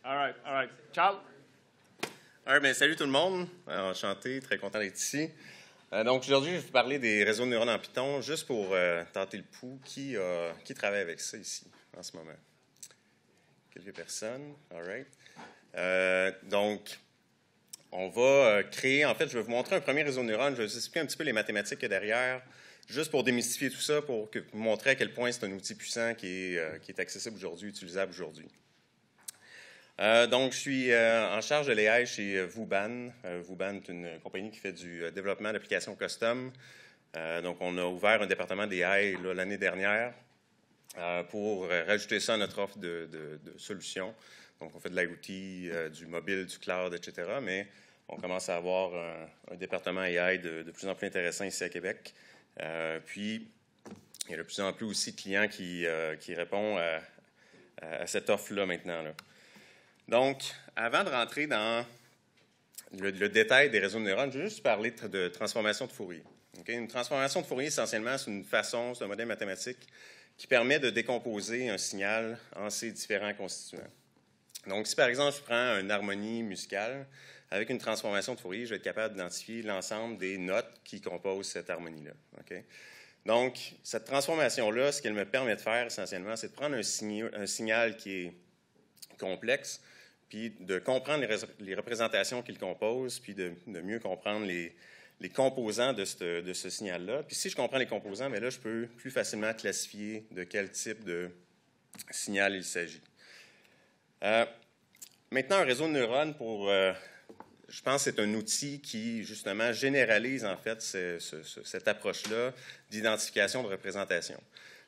All right, all right. Charles? Ben, salut tout le monde. Enchanté, très content d'être ici. Donc, aujourd'hui, je vais vous parler des réseaux de neurones en Python, juste pour tenter le pouls. Qui travaille avec ça ici, en ce moment? Quelques personnes. All right. Donc, on va créer, en fait, je vais vous montrer un premier réseau de neurones. Je vais vous expliquer un petit peu les mathématiques qu'il y a derrière, juste pour démystifier tout ça, pour vous montrer à quel point c'est un outil puissant qui est accessible aujourd'hui, utilisable aujourd'hui. Donc, je suis en charge de l'AI chez Vuban. Vuban est une compagnie qui fait du développement d'applications custom. Donc, on a ouvert un département d'AI l'année dernière pour rajouter ça à notre offre de solutions. Donc, on fait de l'IoT, du mobile, du cloud, etc. Mais on commence à avoir un département AI de plus en plus intéressant ici à Québec. Puis, il y a de plus en plus aussi de clients qui répondent à cette offre-là maintenant. Donc, avant de rentrer dans le détail des réseaux de neurones, je vais juste parler de transformation de Fourier. Okay? Une transformation de Fourier, essentiellement, c'est un modèle mathématique qui permet de décomposer un signal en ses différents constituants. Donc, si par exemple, je prends une harmonie musicale, avec une transformation de Fourier, je vais être capable d'identifier l'ensemble des notes qui composent cette harmonie-là. Okay? Donc, cette transformation-là, ce qu'elle me permet de faire, essentiellement, c'est de prendre un signal qui est complexe, puis de comprendre les représentations qu'il compose, puis de mieux comprendre les composants de ce signal-là. Puis si je comprends les composants, bien là, je peux plus facilement classifier de quel type de signal il s'agit. Maintenant, un réseau de neurones, je pense que c'est un outil qui, justement, généralise, en fait, cette approche-là d'identification de représentation.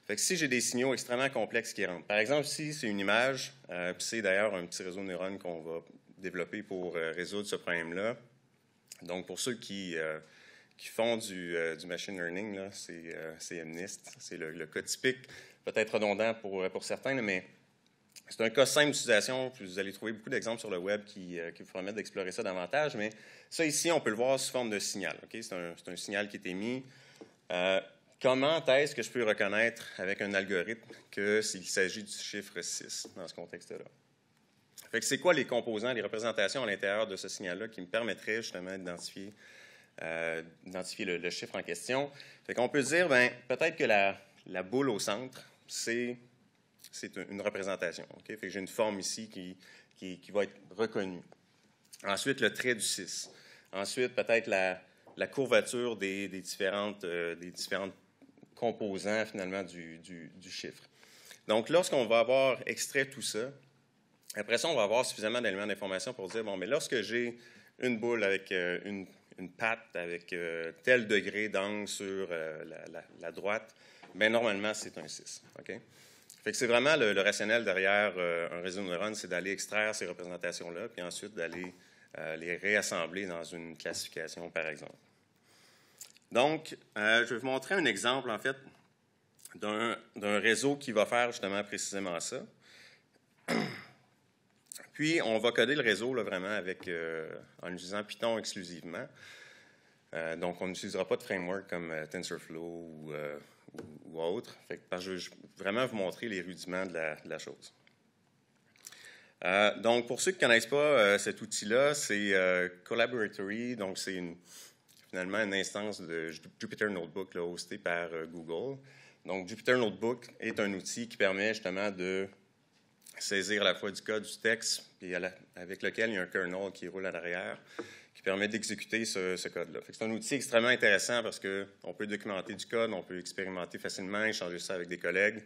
Fait que si j'ai des signaux extrêmement complexes qui rentrent, par exemple, ici, c'est une image, puis c'est d'ailleurs un petit réseau de neurones qu'on va développer pour résoudre ce problème-là. Donc, pour ceux qui font du machine learning, là, c'est MNIST, c'est le cas typique, peut-être redondant pour certains, mais c'est un cas simple d'utilisation, puis vous allez trouver beaucoup d'exemples sur le web qui vous permettent d'explorer ça davantage, mais ça ici, on peut le voir sous forme de signal. Okay? C'est un signal qui est émis. Comment est-ce que je peux reconnaître avec un algorithme s'il s'agit du chiffre 6 dans ce contexte-là? Fait que c'est quoi les composants, les représentations à l'intérieur de ce signal-là qui me permettraient justement d'identifier le chiffre en question? Fait qu'on peut se dire, bien, peut-être que la boule au centre, c'est une représentation. Okay? Fait que j'ai une forme ici qui va être reconnue. Ensuite, le trait du 6. Ensuite, peut-être la courbature des différentes composants, finalement, du chiffre. Donc, lorsqu'on va avoir extrait tout ça, après ça, on va avoir suffisamment d'éléments d'information pour dire, bon, mais lorsque j'ai une boule avec une patte avec tel degré d'angle sur la droite, bien, normalement, c'est un 6. Okay? Fait que c'est vraiment le rationnel derrière un réseau de neurones, c'est d'aller extraire ces représentations-là, puis ensuite d'aller les réassembler dans une classification, par exemple. Donc, je vais vous montrer un exemple, en fait, d'un réseau qui va faire justement précisément ça. Puis, on va coder le réseau là, vraiment en utilisant Python exclusivement. Donc, on n'utilisera pas de framework comme TensorFlow ou autre. Parce que je vais vraiment vous montrer les rudiments de la chose. Donc, pour ceux qui ne connaissent pas cet outil-là, c'est Collaboratory. Donc, c'est finalement une instance de Jupyter Notebook là, hostée par Google. Donc, Jupyter Notebook est un outil qui permet justement de saisir à la fois du code, du texte, puis avec lequel il y a un kernel qui roule à l'arrière, qui permet d'exécuter ce code-là. C'est un outil extrêmement intéressant parce qu'on peut documenter du code, on peut expérimenter facilement, échanger ça avec des collègues.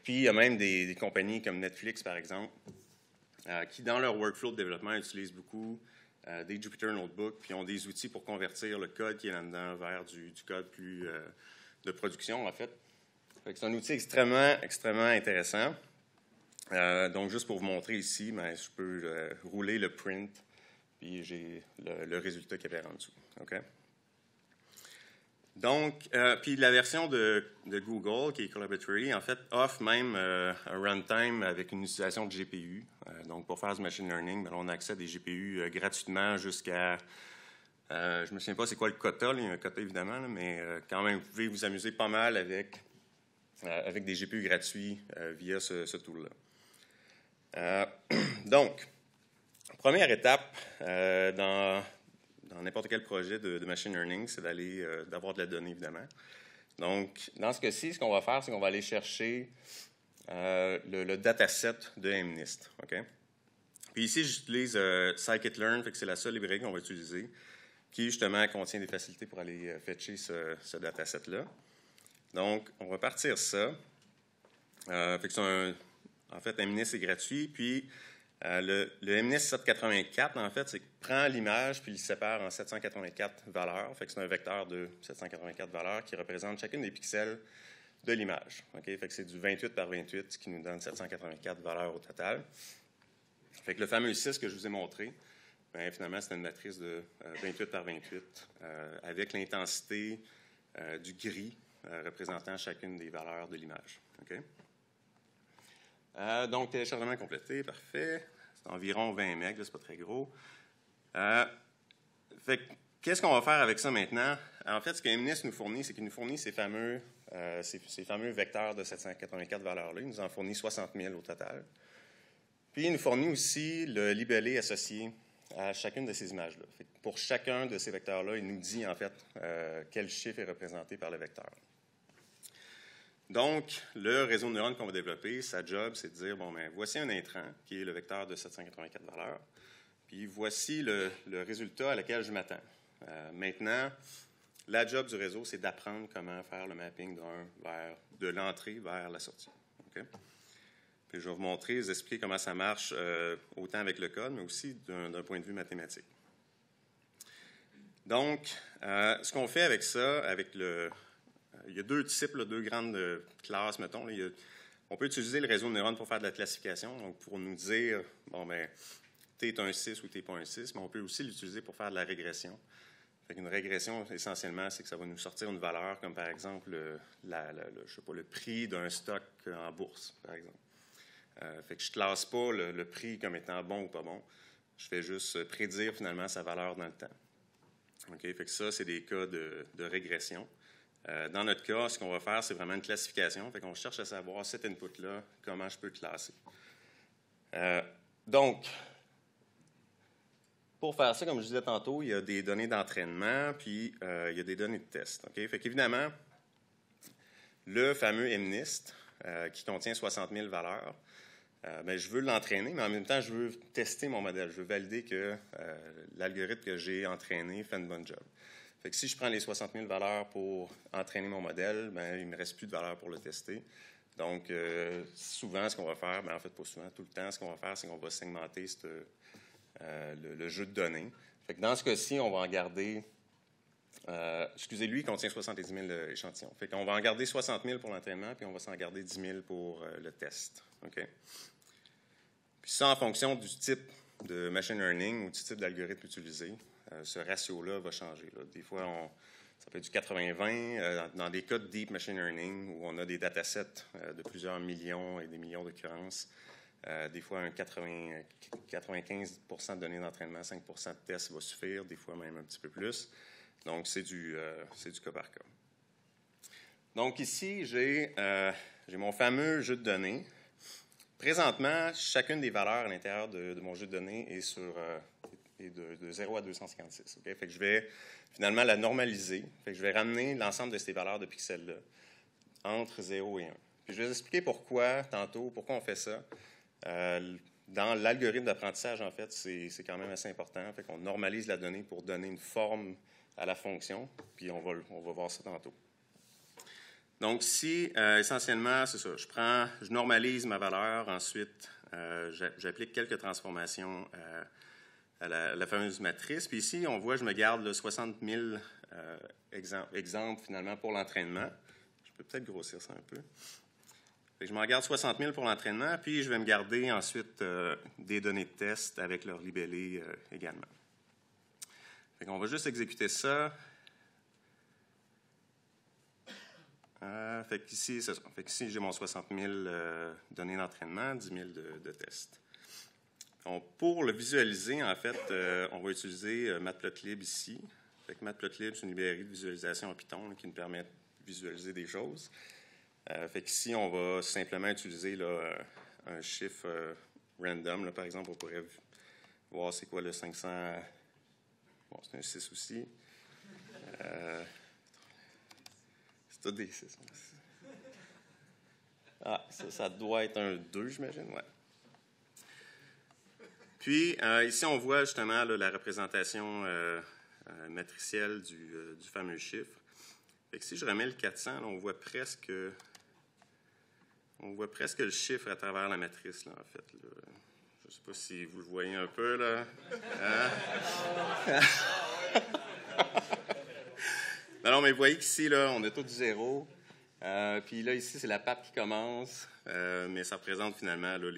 Puis, il y a même des compagnies comme Netflix, par exemple, qui, dans leur workflow de développement, utilisent beaucoup des Jupyter Notebook, puis ont des outils pour convertir le code qui est là-dedans vers du code plus de production, en fait. C'est un outil extrêmement, extrêmement intéressant. Donc, juste pour vous montrer ici, ben, je peux rouler le print, puis j'ai le résultat qui apparaît en dessous. Okay? Donc, puis la version de Google, qui est Collaboratory, en fait, offre même un runtime avec une utilisation de GPU. Donc, pour faire du machine learning, ben, on a accès à des GPU gratuitement jusqu'à... je ne me souviens pas c'est quoi le quota, il y a un quota évidemment, là, mais quand même, vous pouvez vous amuser pas mal avec des GPU gratuits via ce tool-là. Donc, première étape dans n'importe quel projet de machine learning, c'est d'avoir de la donnée, évidemment. Donc, dans ce cas-ci, ce qu'on va faire, c'est qu'on va aller chercher le dataset de MNIST. Okay? Puis ici, j'utilise scikit-learn, fait que c'est la seule librairie qu'on va utiliser, qui justement contient des facilités pour aller fetcher ce dataset-là. Donc, on va partir ça. Fait que en fait, MNIST est gratuit, puis le MNIST 784, en fait, c'est qu'il prend l'image puis il le sépare en 784 valeurs. Fait que c'est un vecteur de 784 valeurs qui représente chacune des pixels de l'image. Okay? Fait que c'est du 28 par 28, ce qui nous donne 784 valeurs au total. Fait que le fameux 6 que je vous ai montré, bien, finalement, c'est une matrice de 28 par 28 avec l'intensité du gris représentant chacune des valeurs de l'image. Okay? Donc, téléchargement complété, parfait. C'est environ 20 MB, c'est pas très gros. Fait que, qu'est-ce qu'on va faire avec ça maintenant? En fait, ce que MNIST nous fournit, c'est qu'il nous fournit ces fameux vecteurs de 784 valeurs-là. Il nous en fournit 60 000 au total. Puis, il nous fournit aussi le libellé associé à chacune de ces images-là. Pour chacun de ces vecteurs-là, il nous dit, en fait, quel chiffre est représenté par le vecteur. Donc, le réseau de neurones qu'on va développer, sa job, c'est de dire, bon, bien, voici un intrant, qui est le vecteur de 784 valeurs, puis voici le résultat à lequel je m'attends. Maintenant, la job du réseau, c'est d'apprendre comment faire le mapping de l'entrée vers la sortie. Okay? Puis je vais vous montrer, vous expliquer comment ça marche, autant avec le code, mais aussi d'un point de vue mathématique. Donc, ce qu'on fait avec ça, il y a deux types, deux grandes classes, mettons. On peut utiliser le réseau de neurones pour faire de la classification, donc pour nous dire, bon, bien, tu es un 6 ou tu n'es pas un 6, mais on peut aussi l'utiliser pour faire de la régression. Une régression, essentiellement, c'est que ça va nous sortir une valeur, comme par exemple le prix d'un stock en bourse, par exemple. Fait que je ne classe pas le prix comme étant bon ou pas bon. Je fais juste prédire finalement sa valeur dans le temps. Okay? Fait que ça, c'est des cas de régression. Dans notre cas, ce qu'on va faire, c'est vraiment une classification. Fait qu'on cherche à savoir cet input-là, comment je peux le classer. Donc, pour faire ça, comme je disais tantôt, il y a des données d'entraînement, puis il y a des données de test. Okay? Fait qu'évidemment, le fameux MNIST, qui contient 60 000 valeurs, bien, je veux l'entraîner, mais en même temps, je veux tester mon modèle. Je veux valider que l'algorithme que j'ai entraîné fait une bonne job. Fait que si je prends les 60 000 valeurs pour entraîner mon modèle, bien, il ne me reste plus de valeurs pour le tester. Donc, souvent, ce qu'on va faire, bien, en fait, pas souvent, tout le temps, ce qu'on va faire, c'est qu'on va segmenter le jeu de données. Fait que dans ce cas-ci, on va en garder... lui, il contient 70 000 échantillons. Fait qu'on va en garder 60 000 pour l'entraînement, puis on va s'en garder 10 000 pour le test. Okay? Puis ça, en fonction du type de machine learning ou du type d'algorithme utilisé, ce ratio-là va changer. Là. Des fois, ça peut être du 80-20. Dans des cas de deep machine learning, où on a des datasets de plusieurs millions et des millions d'occurrences, des fois, un 95 de données d'entraînement, 5 de tests va suffire, des fois même un petit peu plus. Donc, c'est du cas par cas. Donc, ici, j'ai mon fameux jeu de données. Présentement, chacune des valeurs à l'intérieur de mon jeu de données est de 0 à 256. Okay? Fait que je vais finalement la normaliser. Fait que je vais ramener l'ensemble de ces valeurs de pixels-là entre 0 et 1. Puis je vais vous expliquer pourquoi on fait ça. Dans l'algorithme d'apprentissage, en fait, c'est quand même assez important. Fait qu'on normalise la donnée pour donner une forme à la fonction, puis on va voir ça tantôt. Donc, si, essentiellement, c'est ça, je normalise ma valeur, ensuite, j'applique quelques transformations à la fameuse matrice, puis ici, on voit, je me garde là, 60 000 exemples, finalement, pour l'entraînement. Je peux peut-être grossir ça un peu. Fait que je m'en garde 60 000 pour l'entraînement, puis je vais me garder ensuite des données de test avec leur libellé également. Fait qu'on va juste exécuter ça. Fait qu'ici, c'est ça. Fait qu'ici, j'ai mon 60 000 données d'entraînement, 10 000 de tests. Donc, pour le visualiser, en fait, on va utiliser Matplotlib ici. Fait que Matplotlib, c'est une librairie de visualisation en Python là, qui nous permet de visualiser des choses. Fait qu'ici, on va simplement utiliser là, un chiffre random. Là, par exemple, on pourrait voir c'est quoi le 500. Bon, c'est un 6 aussi. C'est tout des 6. Ah, ça doit être un 2, j'imagine, ouais. Puis, ici, on voit justement là, la représentation matricielle du fameux chiffre. Fait que si je remets le 400, là, on voit presque le chiffre à travers la matrice, là, en fait. Là. Je ne sais pas si vous le voyez un peu, là. Hein? Non, mais vous voyez qu'ici, là, on a tout du zéro. Puis là, ici, c'est la patte qui commence, mais ça représente finalement là,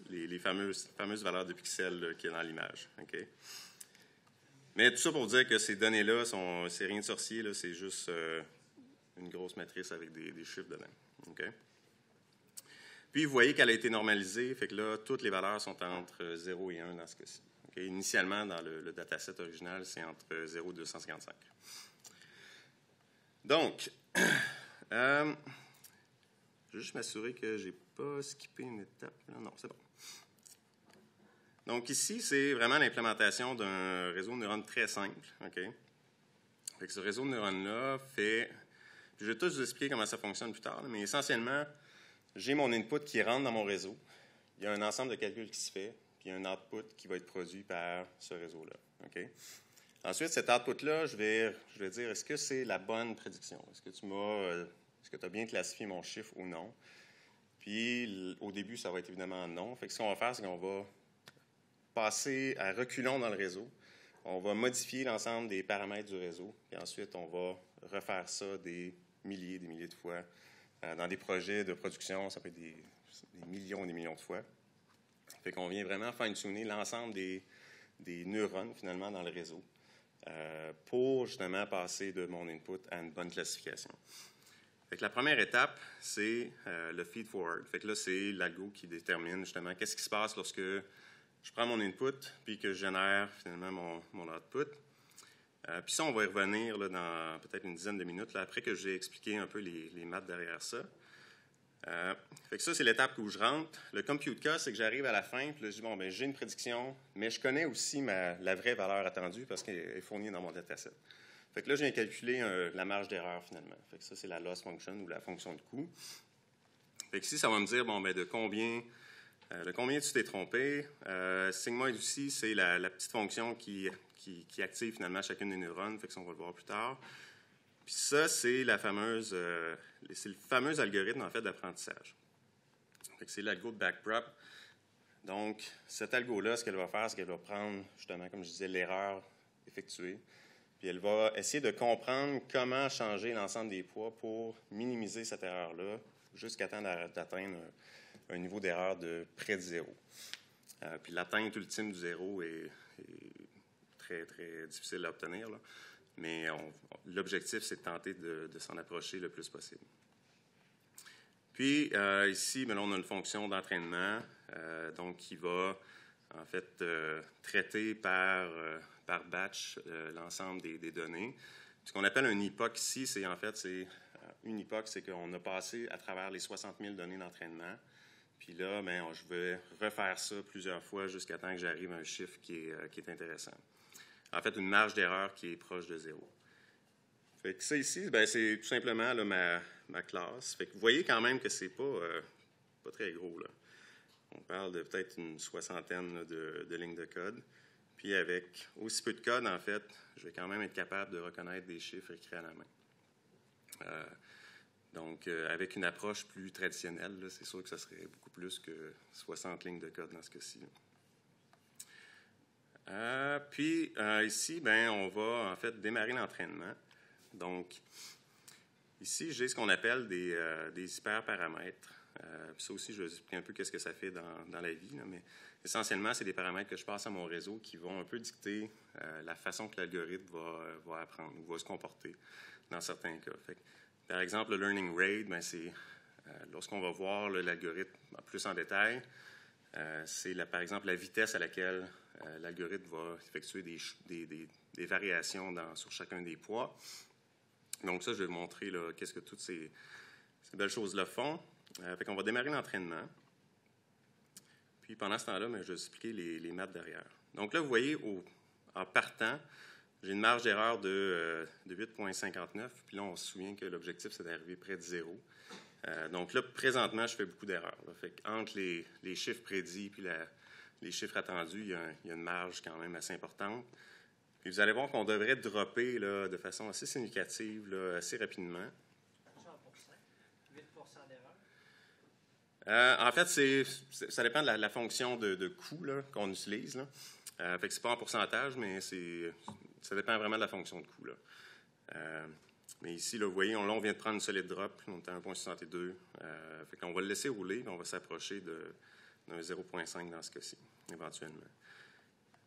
les fameuses valeurs de pixels qu'il y a dans l'image. Okay? Mais tout ça pour dire que ces données-là, c'est rien de sorcier, là, c'est juste une grosse matrice avec des chiffres dedans. Okay? Puis, vous voyez qu'elle a été normalisée, fait que là, toutes les valeurs sont entre 0 et 1 dans ce cas-ci. Okay? Initialement, dans le dataset original, c'est entre 0 et 255. Donc, je vais juste m'assurer que je n'ai pas skippé une étape. Là. Non, c'est bon. Donc ici, c'est vraiment l'implémentation d'un réseau de neurones très simple. Okay? Fait que ce réseau de neurones-là fait... Je vais tout vous expliquer comment ça fonctionne plus tard, mais essentiellement, j'ai mon input qui rentre dans mon réseau. Il y a un ensemble de calculs qui se fait, puis il y a un output qui va être produit par ce réseau-là. Okay? Ensuite, cet output-là, je vais dire, est-ce que c'est la bonne prédiction? Est-ce que tu as bien classifié mon chiffre ou non? Puis, au début, ça va être évidemment non. Fait que ce qu'on va faire, c'est qu'on va passer à reculons dans le réseau. On va modifier l'ensemble des paramètres du réseau. Puis ensuite, on va refaire ça des milliers de fois. Dans des projets de production, ça peut être des millions et des millions de fois. Fait qu'on vient vraiment fine-tuner l'ensemble des neurones, finalement, dans le réseau. Pour justement passer de mon input à une bonne classification. Fait que la première étape, c'est le feed-forward. Fait que là, c'est l'algo qui détermine justement qu'est-ce qui se passe lorsque je prends mon input puis que je génère finalement mon output. Puis ça, on va y revenir là, dans peut-être une dizaine de minutes, là, après que j'ai expliqué un peu les maths derrière ça. Fait que ça, c'est l'étape où je rentre. Le compute cost, c'est que j'arrive à la fin, puis là, je dis, bon, ben j'ai une prédiction, mais je connais aussi la vraie valeur attendue parce qu'elle est fournie dans mon dataset. Fait que là, je viens calculer la marge d'erreur, finalement. Fait que ça, c'est la loss function ou la fonction de coût. Fait que ici, ça va me dire, bon, ben de combien tu t'es trompé. Sigmoid aussi, c'est la petite fonction qui active finalement chacune des neurones. Fait que ça, on va le voir plus tard. Puis ça, c'est le fameux algorithme, en fait, d'apprentissage. C'est l'algo de backprop. Donc, cet algo-là, ce qu'elle va faire, c'est qu'elle va prendre, justement, comme je disais, l'erreur effectuée. Puis elle va essayer de comprendre comment changer l'ensemble des poids pour minimiser cette erreur-là jusqu'à temps d'atteindre un niveau d'erreur de près de zéro. Puis l'atteinte ultime du zéro est très, très difficile à obtenir, là. Mais l'objectif, c'est de tenter de s'en approcher le plus possible. Puis, ici, bien, là, on a une fonction d'entraînement donc qui va, en fait, traiter par batch l'ensemble des données. Ce qu'on appelle un époque ici, c'est une époque, c'est qu'on a passé à travers les 60 000 données d'entraînement. Puis là, bien, je vais refaire ça plusieurs fois jusqu'à temps que j'arrive à un chiffre qui est intéressant. En fait, une marge d'erreur qui est proche de zéro. Fait que ça ici, bien, c'est tout simplement là, ma classe. Fait que vous voyez quand même que c'est pas très gros, là. On parle de peut-être une soixantaine là, de lignes de code. Puis avec aussi peu de code, en fait, je vais quand même être capable de reconnaître des chiffres écrits à la main. Donc, avec une approche plus traditionnelle, là, c'est sûr que ça serait beaucoup plus que 60 lignes de code dans ce cas-ci. Puis, ici, ben, on va en fait démarrer l'entraînement. Donc, ici, j'ai ce qu'on appelle des hyperparamètres. Puis ça aussi, je vais vous expliquer un peu qu'est-ce que ça fait dans la vie. Là, mais essentiellement, c'est des paramètres que je passe à mon réseau qui vont un peu dicter la façon que l'algorithme va apprendre ou va se comporter dans certains cas. Fait que, par exemple, le learning rate, ben, c'est lorsqu'on va voir l'algorithme plus en détail, c'est par exemple la vitesse à laquelle l'algorithme va effectuer des variations sur chacun des poids. Donc ça, je vais vous montrer qu'est-ce que toutes ces belles choses-là font. Fait qu'on va démarrer l'entraînement. Puis pendant ce temps-là, je vais vous expliquer les maths derrière. Donc là, vous voyez, en partant, j'ai une marge d'erreur de 8,59. Puis là, on se souvient que l'objectif, c'est d'arriver près de 0. Donc là, présentement, je fais beaucoup d'erreurs. Entre les chiffres prédits et les chiffres attendus, il y a une marge quand même assez importante. Puis vous allez voir qu'on devrait dropper là, de façon assez significative, là, assez rapidement. 8% d'erreur? En fait, ça dépend de la fonction de coût qu'on utilise. Là. Fait que c'est pas en pourcentage, mais ça dépend vraiment de la fonction de coût. Là. Mais ici, là, vous voyez, on vient de prendre une solide drop. On est à 1,62. Fait qu'on va le laisser rouler, puis on va s'approcher d'un 0,5 dans ce cas-ci, éventuellement.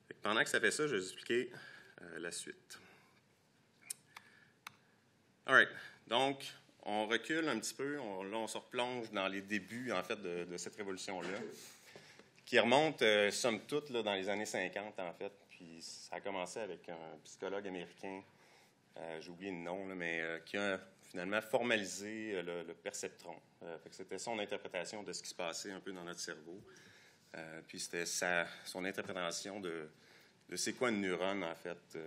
Fait que pendant que ça fait ça, je vais vous expliquer la suite. All right. Donc, on recule un petit peu. Là, on se replonge dans les débuts, en fait, de cette révolution-là, qui remonte, somme toute, là, dans les années 50, en fait. Puis ça a commencé avec un psychologue américain, j'ai oublié le nom, là, mais qui a finalement formalisé le perceptron. Fait que c'était son interprétation de ce qui se passait un peu dans notre cerveau. Puis c'était son interprétation de c'est quoi une neurone, en fait,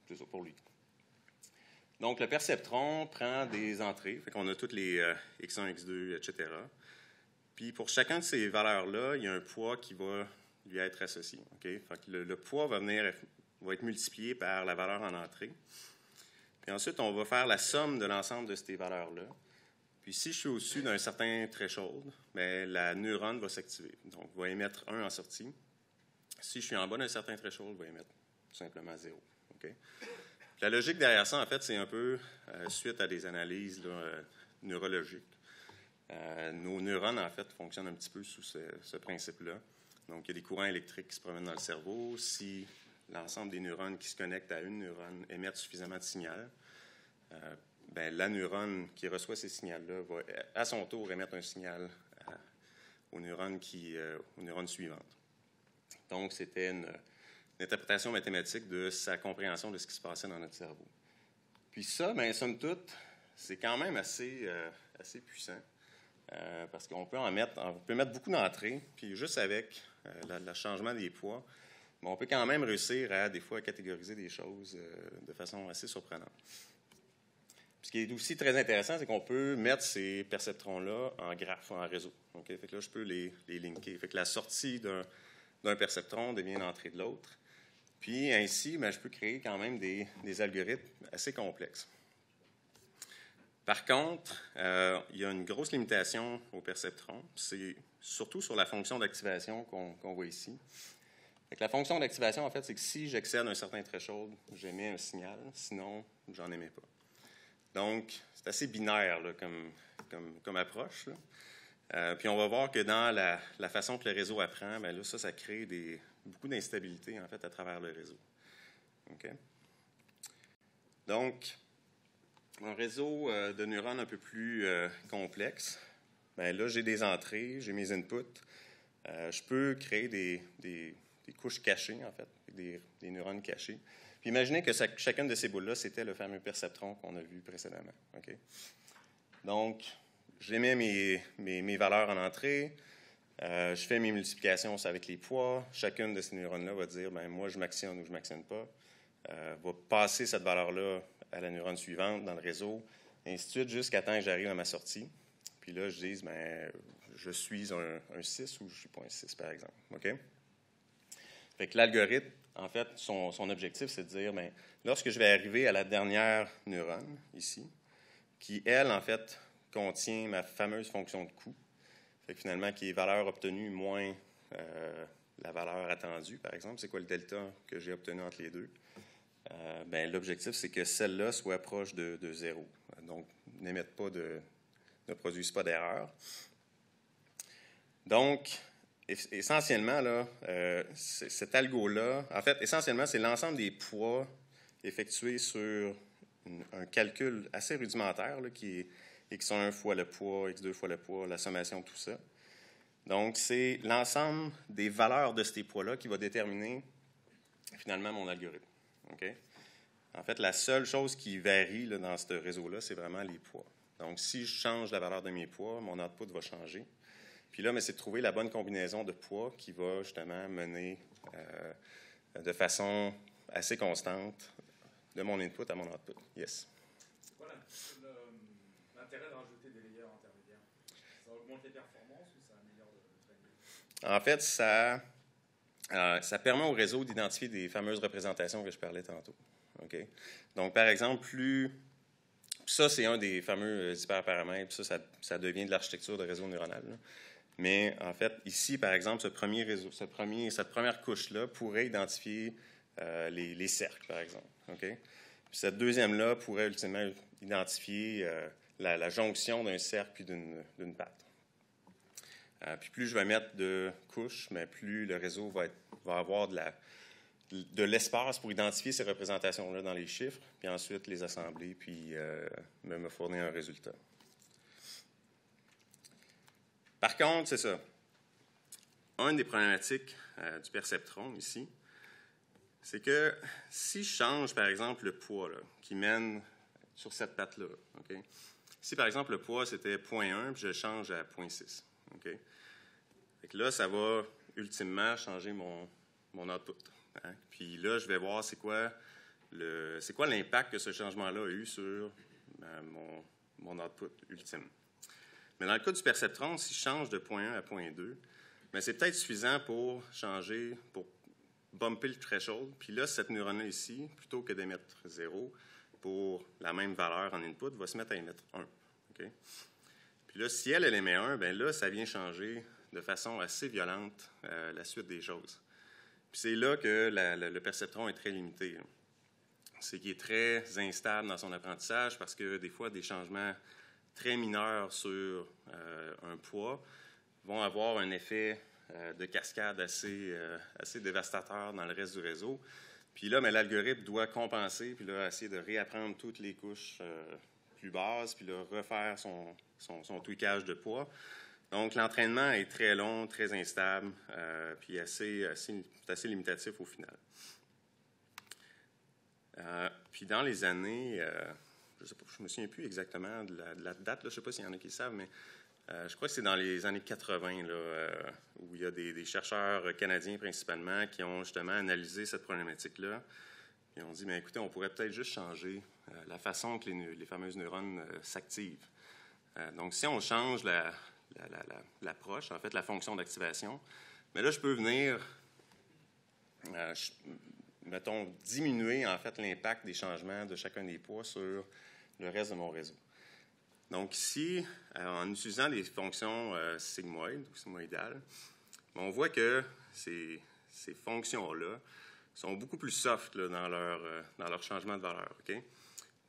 c'est ça pour lui. Donc, le perceptron prend des entrées. Fait qu'on a toutes les X1, X2, etc. Puis, pour chacun de ces valeurs-là, il y a un poids qui va lui être associé. Okay? Fait que le poids va être multiplié par la valeur en entrée. Puis ensuite, on va faire la somme de l'ensemble de ces valeurs-là. Puis, si je suis au-dessus d'un certain threshold, bien, la neurone va s'activer. Donc, va émettre 1 en sortie. Si je suis en bas d'un certain threshold, va émettre tout simplement 0. Okay? La logique derrière ça, en fait, c'est un peu suite à des analyses neurologiques. Nos neurones, en fait, fonctionnent un petit peu sous ce principe-là. Donc, il y a des courants électriques qui se promènent dans le cerveau. Si l'ensemble des neurones qui se connectent à une neurone émettent suffisamment de signal, ben, la neurone qui reçoit ces signaux-là va, à son tour, émettre un signal aux neurones suivantes. Donc, c'était une interprétation mathématique de sa compréhension de ce qui se passait dans notre cerveau. Puis ça, bien, somme toute, c'est quand même assez puissant, parce qu'on peut mettre beaucoup d'entrées, puis juste avec le changement des poids, on peut quand même réussir à, des fois, catégoriser des choses de façon assez surprenante. Puis ce qui est aussi très intéressant, c'est qu'on peut mettre ces perceptrons-là en graphe, en réseau. Okay? Fait que là, je peux les linker. Fait que la sortie d'un perceptron devient l'entrée de l'autre. Puis ainsi, bien, je peux créer quand même des algorithmes assez complexes. Par contre, il y a une grosse limitation au perceptron. C'est surtout sur la fonction d'activation qu'on voit ici. Fait que la fonction d'activation, en fait, c'est que si j'accède à un certain threshold, j'émets un signal. Sinon, j'en émets pas. Donc, c'est assez binaire là, comme approche. Puis on va voir que dans la façon que le réseau apprend, bien là, ça crée beaucoup d'instabilité, en fait, à travers le réseau. OK? Donc, un réseau de neurones un peu plus complexe, bien là, j'ai des entrées, j'ai mes inputs. Je peux créer des couches cachées, en fait, des neurones cachés. Puis imaginez que chacune de ces boules-là, c'était le fameux perceptron qu'on a vu précédemment. Okay? Donc, j'émets mes valeurs en entrée, je fais mes multiplications avec les poids. Chacune de ces neurones-là va dire, bien, moi, je m'actionne ou je ne m'actionne pas. Va passer cette valeur-là à la neurone suivante dans le réseau, et ainsi de suite, jusqu'à temps que j'arrive à ma sortie. Puis là, je dis, bien, je suis un 6 ou je ne suis pas un 6, par exemple. OK? Fait que l'algorithme, en fait, son objectif, c'est de dire, bien, lorsque je vais arriver à la dernière neurone, ici, qui, elle, en fait, contient ma fameuse fonction de coût, fait que finalement, qui est valeur obtenue moins la valeur attendue, par exemple, c'est quoi le delta que j'ai obtenu entre les deux? Bien, l'objectif, c'est que celle-là soit proche de 0. Donc, ne produisent pas d'erreur. Donc, essentiellement, là, cet algo-là, en fait, essentiellement, c'est l'ensemble des poids effectués sur un calcul assez rudimentaire, là, qui est X1 fois le poids, X2 fois le poids, la sommation, tout ça. Donc, c'est l'ensemble des valeurs de ces poids-là qui va déterminer, finalement, mon algorithme. Okay? En fait, la seule chose qui varie là, dans ce réseau-là, c'est vraiment les poids. Donc, si je change la valeur de mes poids, mon output va changer. Puis là, c'est de trouver la bonne combinaison de poids qui va justement mener de façon assez constante de mon input à mon output. Yes. C'est quoi l'intérêt de rajouter des layers intermédiaires? Ça augmente les performances ou ça améliore le training? En fait, ça permet au réseau d'identifier des fameuses représentations que je parlais tantôt. Okay? Donc, par exemple, ça, c'est un des fameux hyperparamètres. Ça devient de l'architecture de réseau neuronal. Là. Mais en fait, ici, par exemple, cette première couche-là pourrait identifier les cercles, par exemple. Okay? Puis cette deuxième-là pourrait ultimement identifier la jonction d'un cercle puis d'une patte. Puis plus je vais mettre de couches, mais plus le réseau va avoir de l'espace pour identifier ces représentations-là dans les chiffres, puis ensuite les assembler, puis me fournir un résultat. Par contre, c'est ça. Une des problématiques du perceptron ici, c'est que si je change, par exemple, le poids là, qui mène sur cette patte-là, okay? Si, par exemple, le poids, c'était 0.1, puis je change à 0.6, okay? Fait que là, ça va ultimement changer mon output. Hein? Puis là, je vais voir c'est quoi l'impact que ce changement-là a eu sur mon output ultime. Mais dans le cas du perceptron, si je change de 0.1 à 0.2, c'est peut-être suffisant pour bumper le threshold. Puis là, cette neurone-là ici, plutôt que d'émettre 0 pour la même valeur en input, va se mettre à émettre 1. Okay? Puis là, si elle émet 1, bien là, ça vient changer de façon assez violente la suite des choses. Puis c'est là que le perceptron est très limité. C'est qu'il est très instable dans son apprentissage parce que des fois, des changements très mineurs sur un poids vont avoir un effet de cascade assez dévastateur dans le reste du réseau. Puis là, l'algorithme doit compenser, puis là, essayer de réapprendre toutes les couches plus basses, puis là, refaire son tweakage de poids. Donc, l'entraînement est très long, très instable, puis assez limitatif au final. Puis dans les années, je ne me souviens plus exactement de la date, là, je ne sais pas s'il y en a qui le savent, mais je crois que c'est dans les années 80, là, où il y a des chercheurs canadiens principalement qui ont justement analysé cette problématique-là. Ils ont dit, écoutez, on pourrait peut-être juste changer la façon que les fameuses neurones s'activent. Donc, si on change l'approche, en fait, la fonction d'activation, mais là, je peux venir, diminuer, en fait, l'impact des changements de chacun des poids sur le reste de mon réseau. Donc ici, en utilisant les fonctions sigmoïdes ou sigmoïdales, on voit que ces fonctions-là sont beaucoup plus soft là, dans leur changement de valeur. Okay?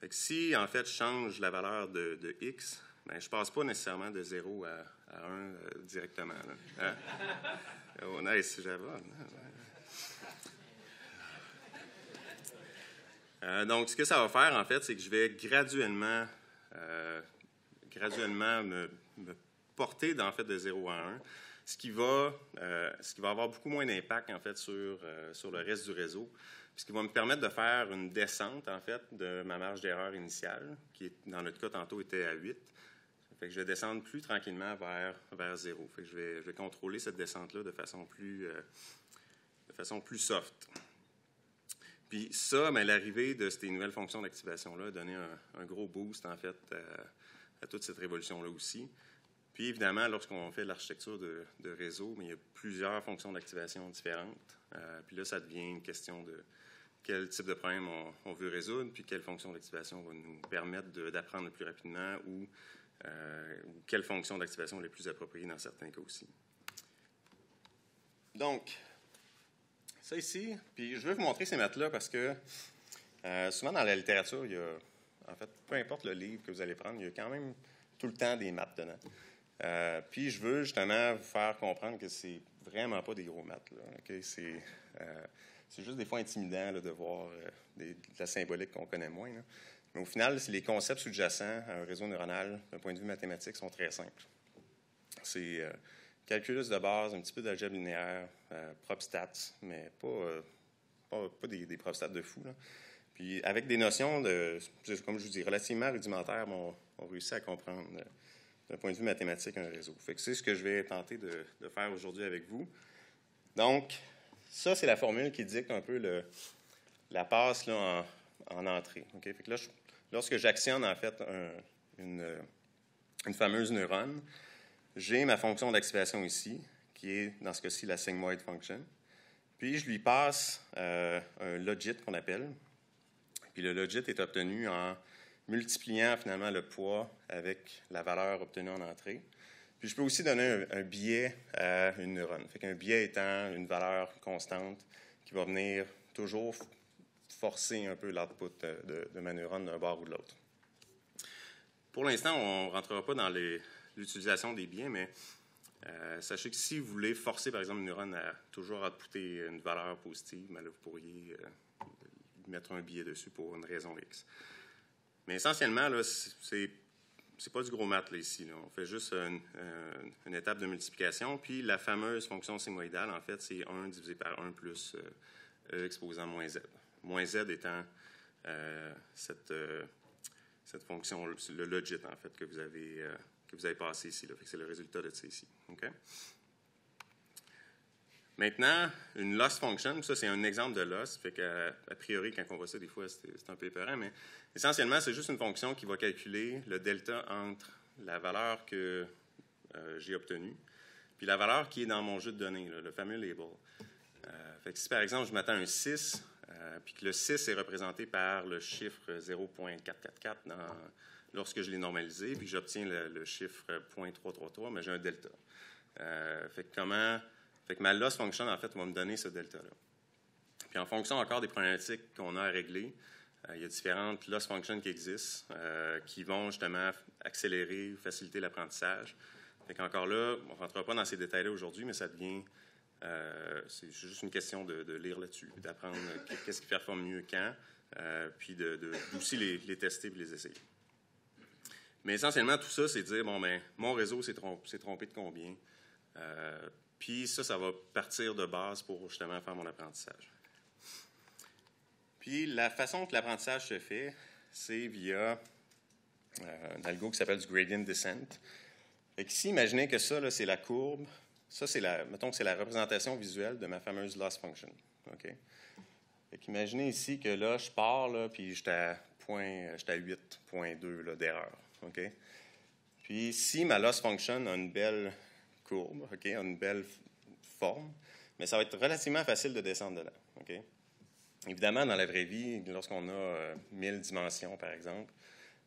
Fait que si, en fait, je change la valeur de x, je ne passe pas nécessairement de 0 à 1 directement. Là. Hein? Oh, nice, Java. Donc, ce que ça va faire, en fait, c'est que je vais graduellement me porter en fait, de 0 à 1, ce qui va avoir beaucoup moins d'impact en fait, sur le reste du réseau, ce qui va me permettre de faire une descente en fait, de ma marge d'erreur initiale, qui, dans notre cas, tantôt était à 8. Fait que je vais descendre plus tranquillement vers 0. Fait que je vais contrôler cette descente-là de façon plus soft. Puis ça, l'arrivée de ces nouvelles fonctions d'activation-là a donné un gros boost, en fait, à toute cette révolution-là aussi. Puis évidemment, lorsqu'on fait l'architecture de réseau, il y a plusieurs fonctions d'activation différentes. Puis là, ça devient une question de quel type de problème on veut résoudre, puis quelle fonction d'activation va nous permettre d'apprendre le plus rapidement ou quelle fonction d'activation est la plus appropriée dans certains cas aussi. Donc, ça ici, puis je veux vous montrer ces maths-là parce que souvent dans la littérature, il y a, en fait, peu importe le livre que vous allez prendre, il y a quand même tout le temps des maths dedans. Puis je veux justement vous faire comprendre que c'est vraiment pas des gros maths. Là, okay? C'est juste des fois intimidant là, de voir de la symbolique qu'on connaît moins. Là. Mais au final, les concepts sous-jacents à un réseau neuronal, d'un point de vue mathématique, sont très simples. C'est calculus de base, un petit peu d'algèbre linéaire, PropStats, mais pas des PropStats de fou. Là. Puis avec des notions, comme je vous dis, relativement rudimentaires, on réussit à comprendre d'un point de vue mathématique un réseau. Fait que c'est ce que je vais tenter de faire aujourd'hui avec vous. Donc, ça, c'est la formule qui dicte un peu la passe là, en entrée. Okay? Fait que là, lorsque j'actionne en fait une fameuse neurone, j'ai ma fonction d'activation ici, qui est dans ce cas-ci la sigmoid function. Puis je lui passe un logit qu'on appelle. Puis le logit est obtenu en multipliant finalement le poids avec la valeur obtenue en entrée. Puis je peux aussi donner un biais à une neurone. Fait qu'un biais étant une valeur constante qui va venir toujours forcer un peu l'output de ma neurone d'un bord ou de l'autre. Pour l'instant, on ne rentrera pas dans l'utilisation des biais, mais sachez que si vous voulez forcer, par exemple, une neurone à toujours outputter une valeur positive, ben là, vous pourriez mettre un biais dessus pour une raison X. Mais essentiellement, là, c'est pas du gros maths là, ici. Là. On fait juste une étape de multiplication, puis la fameuse fonction sigmoïdale, en fait, c'est 1 divisé par 1 plus E exposant moins Z. Moins Z étant cette fonction, le logit, en fait, que vous avez passé ici. Là. Fait que c'est le résultat de ça ici. Okay? Maintenant, une loss function, ça c'est un exemple de loss, fait qu'à priori, quand on voit ça, des fois, c'est un peu épeurant, mais essentiellement, c'est juste une fonction qui va calculer le delta entre la valeur que j'ai obtenue puis la valeur qui est dans mon jeu de données, là, le fameux label. Fait que si, par exemple, je m'attends à un 6, puis que le 6 est représenté par le chiffre 0.444 lorsque je l'ai normalisé, puis que j'obtiens le chiffre 0.333, mais j'ai un delta. Fait que ma loss function, en fait, va me donner ce delta-là. Puis en fonction encore des problématiques qu'on a à régler, il y a différentes loss functions qui existent qui vont justement accélérer, faciliter l'apprentissage. Fait qu'encore là, on ne rentrera pas dans ces détails-là aujourd'hui, mais ça devient... c'est juste une question de lire là-dessus, d'apprendre qu'est-ce qui performe mieux quand, puis aussi les tester et les essayer. Mais essentiellement, tout ça, c'est de dire, bon, ben, mon réseau s'est trompé de combien? Puis ça va partir de base pour justement faire mon apprentissage. Puis la façon que l'apprentissage se fait, c'est via un algo qui s'appelle du gradient descent. Fait qu'ici, imaginez que ça, là, c'est la courbe. Ça, mettons que c'est la représentation visuelle de ma fameuse loss function. Okay? Fait qu'imaginez ici que là, je pars, là, puis j'étais à 8.2 d'erreur. Okay? Puis si ma loss function a une belle courbe, okay, a une belle forme, mais ça va être relativement facile de descendre dedans. Okay? Évidemment, dans la vraie vie, lorsqu'on a 1000 dimensions, par exemple,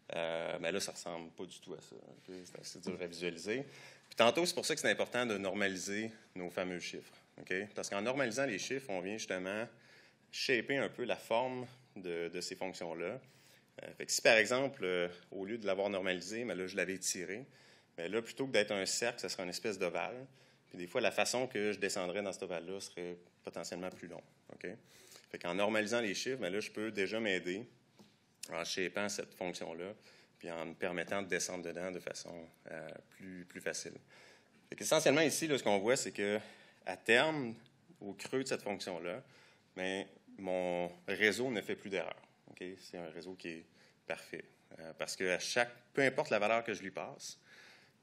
ben là, ça ne ressemble pas du tout à ça. Okay? C'est assez dur à visualiser. Puis tantôt, c'est pour ça que c'est important de normaliser nos fameux chiffres. Okay? Parce qu'en normalisant les chiffres, on vient justement shaper un peu la forme de ces fonctions-là. Fait que si, par exemple, au lieu de l'avoir normalisé, ben là, je l'avais étiré, bien là, plutôt que d'être un cercle, ça serait une espèce d'ovale. Puis des fois, la façon que je descendrais dans cet ovale-là serait potentiellement plus long. Okay? Fait qu'en normalisant les chiffres, bien là, je peux déjà m'aider en shapant cette fonction-là, puis en me permettant de descendre dedans de façon plus facile. Fait qu'essentiellement, ici, là, ce qu'on voit, c'est qu'à terme, au creux de cette fonction-là, bien, mon réseau ne fait plus d'erreur. Okay? C'est un réseau qui est parfait. Parce que peu importe la valeur que je lui passe,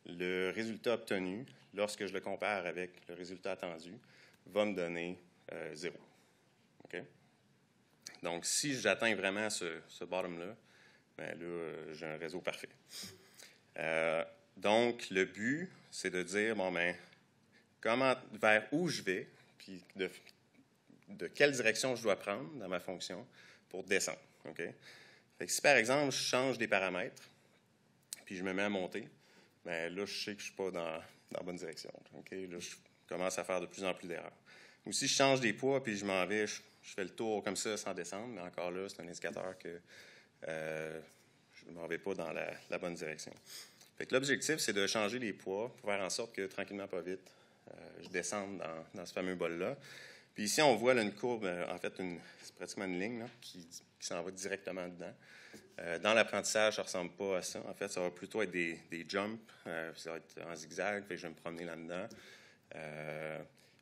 le résultat obtenu, lorsque je le compare avec le résultat attendu, va me donner 0. Okay? Donc, si j'atteins vraiment ce bottom-là, bien là, j'ai un réseau parfait. Donc, le but, c'est de dire, bon, ben, vers où je vais, puis de quelle direction je dois prendre dans ma fonction pour descendre. Okay? Fait que si, par exemple, je change des paramètres, puis je me mets à monter, bien là, je sais que je ne suis pas dans la bonne direction. Okay? Là, je commence à faire de plus en plus d'erreurs. Ou si je change des poids, puis je m'en vais, je fais le tour comme ça sans descendre, mais encore là, c'est un indicateur que je ne m'en vais pas dans la bonne direction. Fait que l'objectif, c'est de changer les poids pour faire en sorte que, tranquillement, pas vite, je descende dans ce fameux bol-là. Puis ici, on voit là, une courbe, en fait, c'est pratiquement une ligne là, qui s'en va directement dedans. Dans l'apprentissage, ça ne ressemble pas à ça. En fait, ça va plutôt être des jumps. Ça va être en zigzag, fait que je vais me promener là-dedans.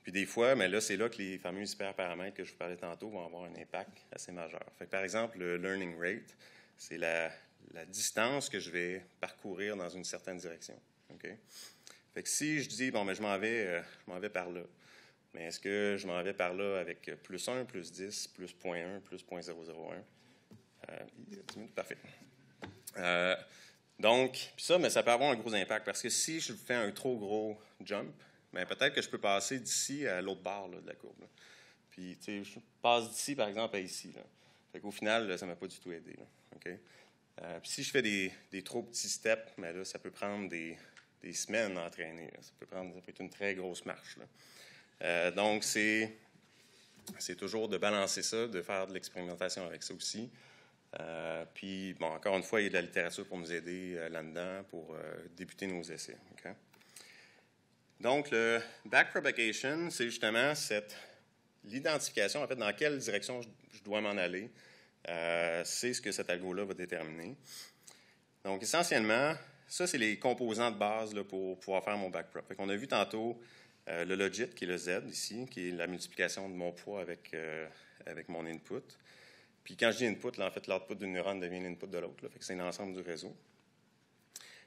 Puis des fois, mais là, c'est là que les fameux hyperparamètres que je vous parlais tantôt vont avoir un impact assez majeur. Fait que, par exemple, le learning rate, c'est la distance que je vais parcourir dans une certaine direction. Okay? Fait que si je dis, bon, mais je m'en vais par là, mais est-ce que je m'en vais par là avec plus 1, plus 10, plus 0.1, plus 0.001? Parfait. Donc, puis ça, mais ça peut avoir un gros impact parce que si je fais un trop gros jump, bien, peut-être que je peux passer d'ici à l'autre barre là, de la courbe. Là. Puis, tu sais, je passe d'ici, par exemple, à ici. Là. Fait qu'au final, là, ça ne m'a pas du tout aidé. Là. Okay? Puis si je fais des trop petits steps, mais là, ça peut prendre des semaines à entraîner. Là. Ça peut être une très grosse marche. Là. Donc, c'est toujours de balancer ça, de faire de l'expérimentation avec ça aussi. Puis, bon, encore une fois, il y a de la littérature pour nous aider là-dedans pour débuter nos essais. Okay? Donc, le backpropagation, c'est justement l'identification, en fait, dans quelle direction je dois m'en aller. C'est ce que cet algo-là va déterminer. Donc, essentiellement, ça, c'est les composants de base là, pour pouvoir faire mon backprop. On a vu tantôt le logit, qui est le Z ici, qui est la multiplication de mon poids avec mon input. Puis quand je dis input, là, en fait, l'output d'une neurone devient l'input de l'autre. C'est l'ensemble du réseau.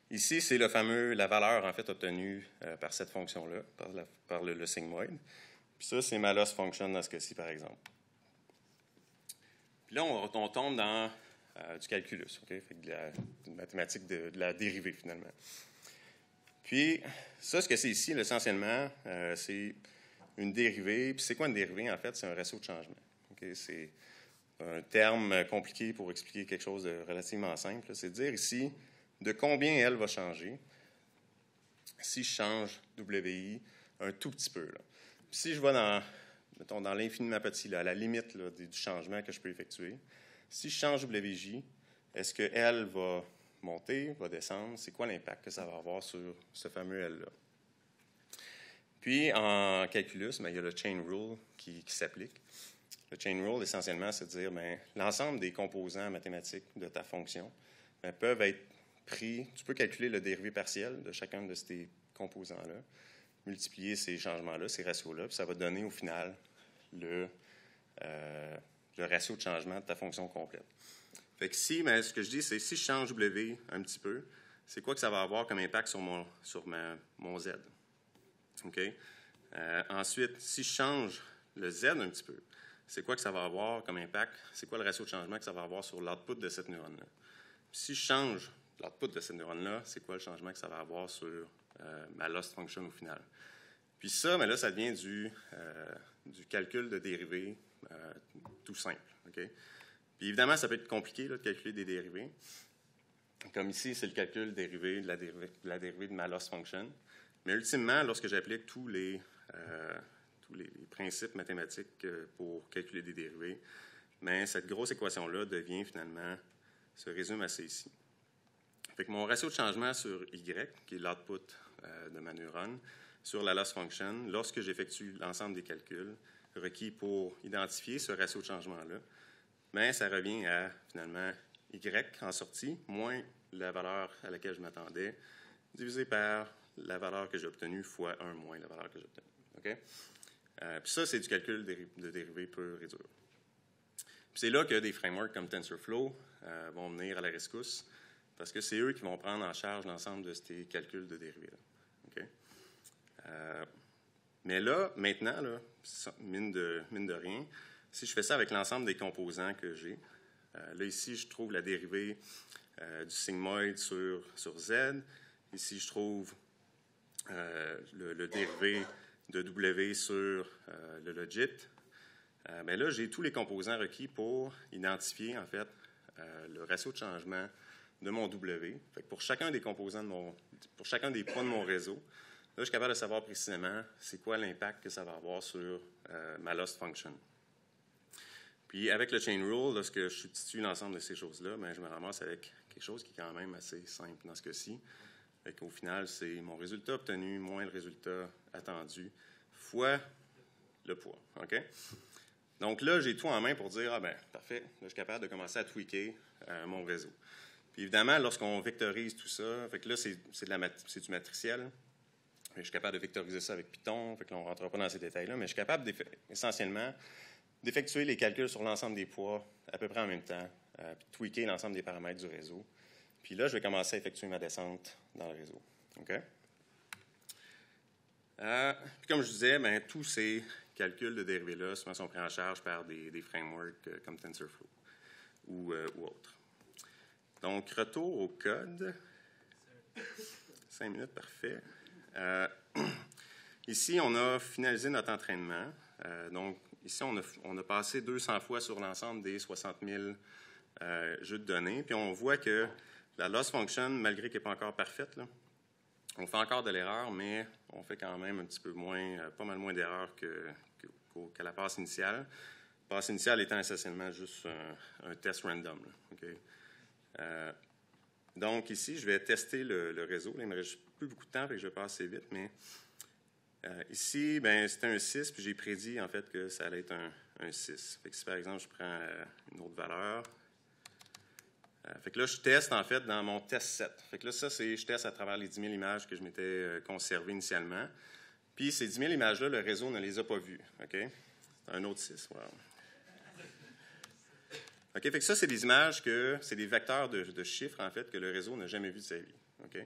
Ici, c'est la valeur, en fait, obtenue par cette fonction-là, par le sigmoid. Puis ça, c'est ma loss function dans ce cas-ci, par exemple. Puis là, on tombe dans du calculus, OK? Fait que de mathématique de la dérivée, finalement. Puis, ça, ce que c'est ici, essentiellement, c'est une dérivée. Puis c'est quoi une dérivée, en fait? C'est un ratio de changement. Okay? C'est un terme compliqué pour expliquer quelque chose de relativement simple. C'est de dire ici de combien elle va changer si je change WI un tout petit peu. Là. Puis si je vais dans l'infiniment petit, là, à la limite là, du changement que je peux effectuer, si je change WJ, est-ce qu'elle va monter, va descendre? C'est quoi l'impact que ça va avoir sur ce fameux L-là? Puis, en calculus, bien, il y a le chain rule qui s'applique. Le chain rule, essentiellement, c'est de dire bien, l'ensemble des composants mathématiques de ta fonction bien, peuvent être pris. Tu peux calculer le dérivé partiel de chacun de ces composants-là, multiplier ces changements-là, ces ratios-là, puis ça va donner au final le ratio de changement de ta fonction complète. Fait que si, mais ce que je dis, c'est si je change W un petit peu, c'est quoi que ça va avoir comme impact sur mon Z? OK? Ensuite, si je change le Z un petit peu, c'est quoi que ça va avoir comme impact? C'est quoi le ratio de changement que ça va avoir sur l'output de cette neurone-là? Si je change l'output de cette neurone-là, c'est quoi le changement que ça va avoir sur ma loss function au final? Puis ça, mais là, ça devient du calcul de dérivée tout simple. Okay? Puis évidemment, ça peut être compliqué là, de calculer des dérivés. Comme ici, c'est le calcul dérivé de la dérivée de ma loss function. Mais ultimement, lorsque j'applique tous les principes mathématiques pour calculer des dérivés, bien, cette grosse équation-là devient finalement, se résume à ceci. Fait que mon ratio de changement sur Y, qui est l'output de ma neurone, sur la loss function, lorsque j'effectue l'ensemble des calculs requis pour identifier ce ratio de changement-là, bien, ça revient à, finalement, Y en sortie, moins la valeur à laquelle je m'attendais, divisé par la valeur que j'ai obtenue fois 1 moins la valeur que j'ai obtenue. Okay? Puis ça, c'est du calcul de dérivée pur et dur. Puis c'est là que des frameworks comme TensorFlow vont venir à la rescousse, parce que c'est eux qui vont prendre en charge l'ensemble de ces calculs de dérivée-là. Okay? Mais là, maintenant, là, mine de rien, si je fais ça avec l'ensemble des composants que j'ai, là, ici, je trouve la dérivée du sigmoid sur Z. Ici, je trouve le dérivé de W sur le logit. Mais là, j'ai tous les composants requis pour identifier, en fait, le ratio de changement de mon W. Fait que pour chacun des composants pour chacun des points de mon réseau, là, je suis capable de savoir précisément c'est quoi l'impact que ça va avoir sur ma loss function. Puis avec le chain rule, lorsque je substitue l'ensemble de ces choses-là, bien, je me ramasse avec quelque chose qui est quand même assez simple dans ce cas-ci. Au final, c'est mon résultat obtenu moins le résultat attendu fois le poids. OK? Donc là, j'ai tout en main pour dire, ah ben parfait, là, je suis capable de commencer à tweaker mon réseau. Puis évidemment, lorsqu'on vectorise tout ça, fait que là, c'est du matriciel. Je suis capable de vectoriser ça avec Python, fait que là, on ne rentrera pas dans ces détails-là, mais je suis capable essentiellement d'effectuer les calculs sur l'ensemble des poids à peu près en même temps, puis tweaker l'ensemble des paramètres du réseau. Puis là, je vais commencer à effectuer ma descente dans le réseau. OK? Puis comme je disais, ben, tous ces calculs de dérivés-là souvent sont pris en charge par des frameworks comme TensorFlow ou autres. Donc, retour au code. 5 minutes, parfait. Ici, on a finalisé notre entraînement. Donc, ici, on a passé 200 fois sur l'ensemble des 60 000 jeux de données. Puis, on voit que la loss function, malgré qu'elle n'est pas encore parfaite, là, on fait encore de l'erreur, mais on fait quand même un petit peu moins, pas mal moins d'erreurs qu'à la passe initiale. La passe initiale étant essentiellement juste un test random. Là, okay? Donc, ici, je vais tester le réseau. Là, il ne me reste plus beaucoup de temps, fait que je vais passer vite, mais ici, ben, c'était un 6, puis j'ai prédit, en fait, que ça allait être un 6. Fait que si, par exemple, je prends une autre valeur, fait que là, je teste, en fait, dans mon test set. Fait que là, ça, je teste à travers les 10 000 images que je m'étais conservées initialement. Puis, ces 10 000 images-là, le réseau ne les a pas vues. OK? C'est un autre 6. Wow. OK? Fait que ça, c'est des images c'est des vecteurs de chiffres, en fait, que le réseau n'a jamais vus de sa vie. OK?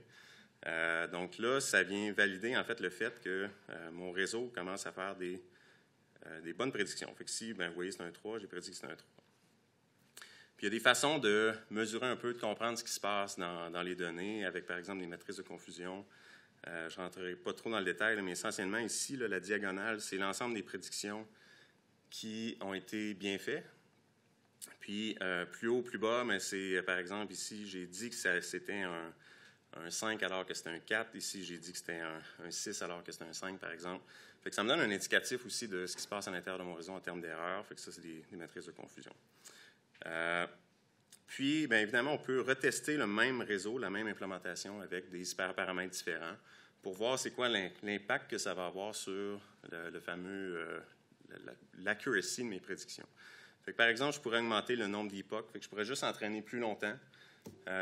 Donc là, ça vient valider, en fait, le fait que mon réseau commence à faire des bonnes prédictions. Fait que si, ben, vous voyez, c'est un 3, j'ai prédit que c'est un 3. Puis il y a des façons de mesurer un peu, de comprendre ce qui se passe dans les données, avec, par exemple, des matrices de confusion. Je ne rentrerai pas trop dans le détail, là, mais essentiellement, ici, là, la diagonale, c'est l'ensemble des prédictions qui ont été bien faites. Puis, plus haut, plus bas, mais c'est, par exemple, ici, j'ai dit que c'était un 5 alors que c'était un 4. Ici, j'ai dit que c'était un 6 alors que c'était un 5, par exemple. Fait que ça me donne un indicatif aussi de ce qui se passe à l'intérieur de mon réseau en termes d'erreurs. Fait que ça, c'est des matrices de confusion. Puis, bien évidemment, on peut retester le même réseau, la même implémentation avec des hyperparamètres différents pour voir c'est quoi l'impact que ça va avoir sur le fameux l'accuracy de mes prédictions. Fait que, par exemple, je pourrais augmenter le nombre d'époques. Fait que je pourrais juste entraîner plus longtemps.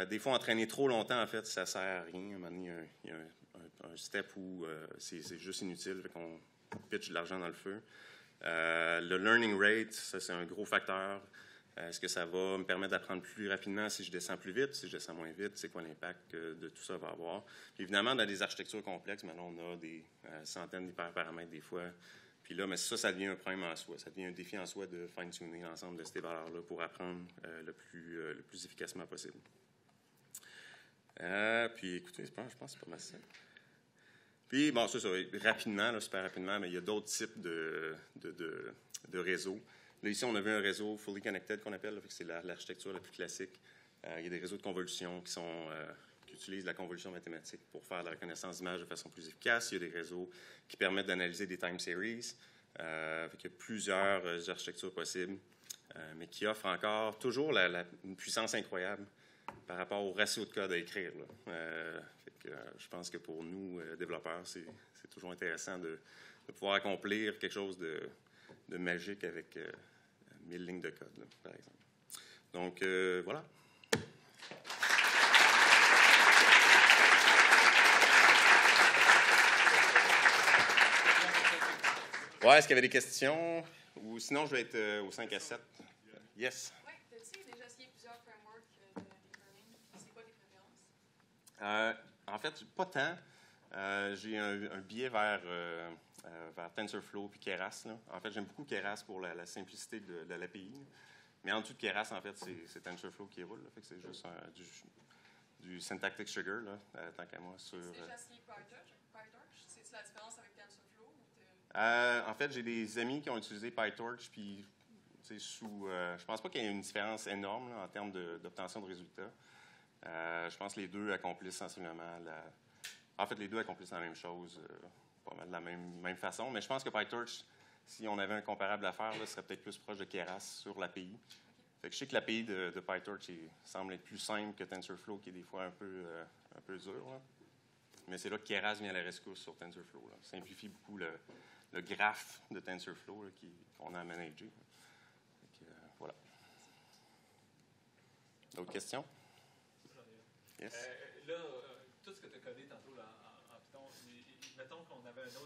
Des fois, entraîner trop longtemps, en fait, ça ne sert à rien. À un moment donné, il y a un step où c'est juste inutile, fait qu'on pitche de l'argent dans le feu. Le learning rate, ça, c'est un gros facteur. Est-ce que ça va me permettre d'apprendre plus rapidement si je descends plus vite, si je descends moins vite? C'est quoi l'impact que de tout ça va avoir? Puis évidemment, dans des architectures complexes, maintenant, on a des centaines d'hyperparamètres des fois. Puis là, mais ça devient un problème en soi. Ça devient un défi en soi de fine-tuner l'ensemble de ces valeurs-là pour apprendre le plus efficacement possible. Puis écoutez, je pense que c'est pas mal ça. Puis, bon, ça, rapidement, là, super rapidement, mais il y a d'autres types de réseaux. Là, ici, on avait un réseau fully connected qu'on appelle, là, c'est l'architecture la plus classique. Il y a des réseaux de convolution qui utilisent la convolution mathématique pour faire la reconnaissance d'images de façon plus efficace. Il y a des réseaux qui permettent d'analyser des time series. Il y a plusieurs architectures possibles, mais qui offrent encore toujours une puissance incroyable par rapport au ratio de code à écrire. Je pense que pour nous, développeurs, c'est toujours intéressant de pouvoir accomplir quelque chose de magique avec 1000 lignes de code, là, par exemple. Donc, voilà. Ouais, est-ce qu'il y avait des questions? Ou sinon, je vais être au 5 à 7. Yes? Oui, as-tu déjà essayé plusieurs frameworks de deep learning? C'est quoi tes préférences? En fait, pas tant. J'ai un biais vers TensorFlow puis Keras. Là. En fait, j'aime beaucoup Keras pour la simplicité de l'API. Mais en dessous de Keras, en fait, c'est TensorFlow qui roule. Là. Fait que c'est juste du syntactic sugar, là, tant qu'à moi. Tu as déjà essayé PyTorch? C'est la différence avec TensorFlow? En fait, j'ai des amis qui ont utilisé PyTorch, puis je pense pas qu'il y ait une différence énorme là, en termes d'obtention de résultats. Je pense que les deux accomplissent sensiblement En fait, les deux accomplissent la même chose, pas mal de la même façon. Mais je pense que PyTorch, si on avait un comparable à faire, là, serait peut-être plus proche de Keras sur l'API. Fait que je sais que l'API de PyTorch semble être plus simple que TensorFlow, qui est des fois un peu dur. Là. Mais c'est là que Keras vient à la rescousse sur TensorFlow. Là. Ça simplifie beaucoup le graphe de TensorFlow là, qu'on a à manager. Voilà. D'autres questions? Yes. Là, tout ce que tu as codé tantôt là, en Python, mettons qu'on avait un autre